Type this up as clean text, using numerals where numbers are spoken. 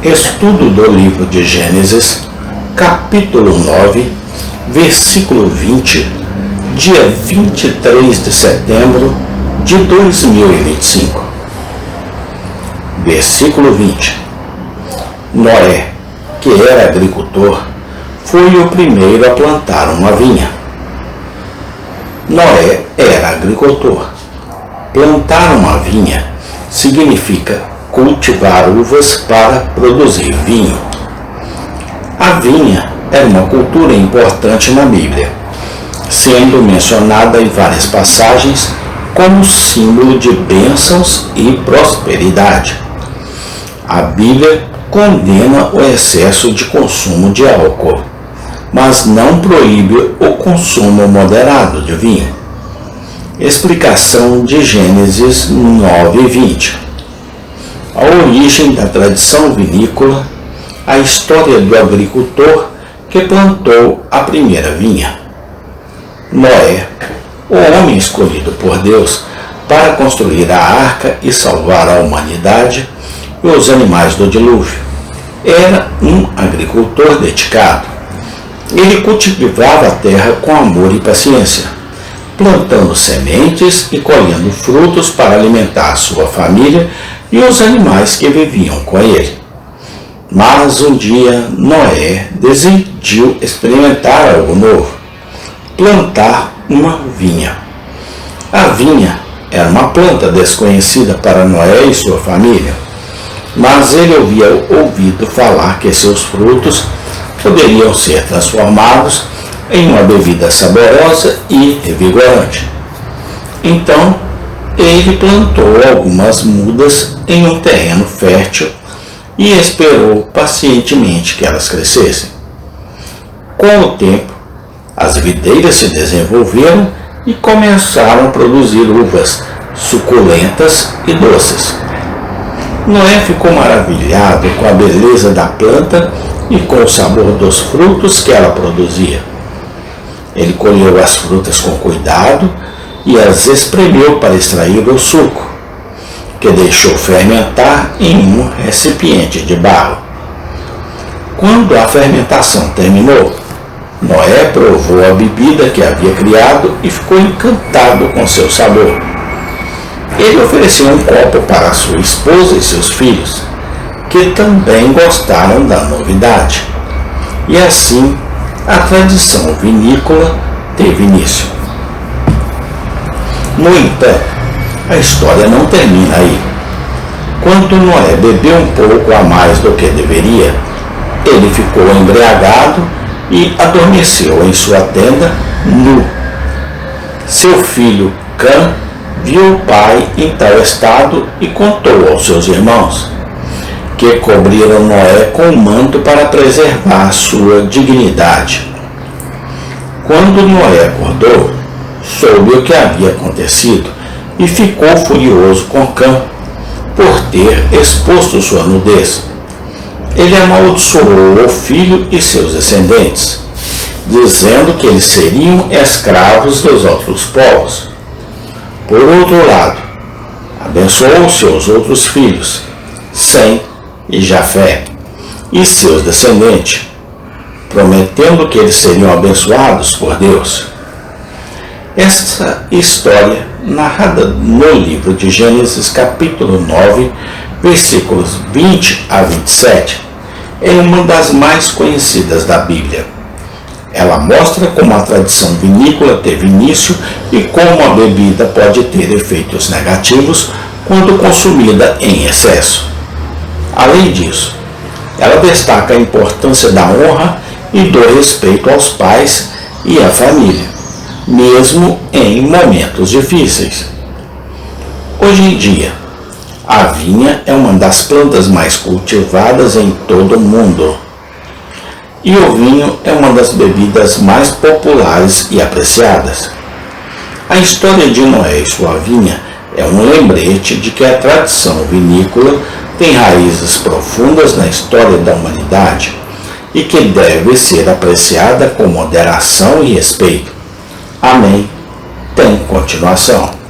Estudo do livro de Gênesis, capítulo 9, versículo 20, dia 23 de setembro de 2025. Versículo 20. Noé, que era agricultor, foi o primeiro a plantar uma vinha. Noé era agricultor. Plantar uma vinha significa cultivar uvas para produzir vinho. A vinha era uma cultura importante na Bíblia, sendo mencionada em várias passagens como símbolo de bênçãos e prosperidade. A Bíblia condena o excesso de consumo de álcool, mas não proíbe o consumo moderado de vinho. Explicação de Gênesis 9:20. A origem da tradição vinícola, a história do agricultor que plantou a primeira vinha. Noé, o homem escolhido por Deus para construir a arca e salvar a humanidade e os animais do dilúvio, era um agricultor dedicado. Ele cultivava a terra com amor e paciência, plantando sementes e colhendo frutos para alimentar sua família e os animais que viviam com ele. Mas um dia Noé decidiu experimentar algo novo: plantar uma vinha. A vinha era uma planta desconhecida para Noé e sua família, mas ele havia ouvido falar que seus frutos poderiam ser transformados em uma bebida saborosa e revigorante. Então, ele plantou algumas mudas em um terreno fértil e esperou pacientemente que elas crescessem. Com o tempo, as videiras se desenvolveram e começaram a produzir uvas suculentas e doces. Noé ficou maravilhado com a beleza da planta e com o sabor dos frutos que ela produzia. Ele colheu as frutas com cuidado e as espremeu para extrair o suco, que deixou fermentar em um recipiente de barro. Quando a fermentação terminou, Noé provou a bebida que havia criado e ficou encantado com seu sabor. Ele ofereceu um copo para sua esposa e seus filhos, que também gostaram da novidade. E assim, a tradição vinícola teve início. No entanto, a história não termina aí. Quando Noé bebeu um pouco a mais do que deveria, ele ficou embriagado e adormeceu em sua tenda nu. Seu filho Cã viu o pai em tal estado e contou aos seus irmãos, que cobriram Noé com um manto para preservar sua dignidade. Quando Noé acordou, soube o que havia acontecido e ficou furioso com Cã por ter exposto sua nudez. Ele amaldiçoou o filho e seus descendentes, dizendo que eles seriam escravos dos outros povos. Por outro lado, abençoou seus outros filhos, Sem e Jafé, e seus descendentes, prometendo que eles seriam abençoados por Deus. Esta história, narrada no livro de Gênesis, capítulo 9, versículos 20 a 27, é uma das mais conhecidas da Bíblia. Ela mostra como a tradição vinícola teve início e como a bebida pode ter efeitos negativos quando consumida em excesso. Além disso, ela destaca a importância da honra e do respeito aos pais e à família, mesmo em momentos difíceis. Hoje em dia, a vinha é uma das plantas mais cultivadas em todo o mundo. E o vinho é uma das bebidas mais populares e apreciadas. A história de Noé e sua vinha é um lembrete de que a tradição vinícola tem raízes profundas na história da humanidade e que deve ser apreciada com moderação e respeito. Amém. Tem continuação.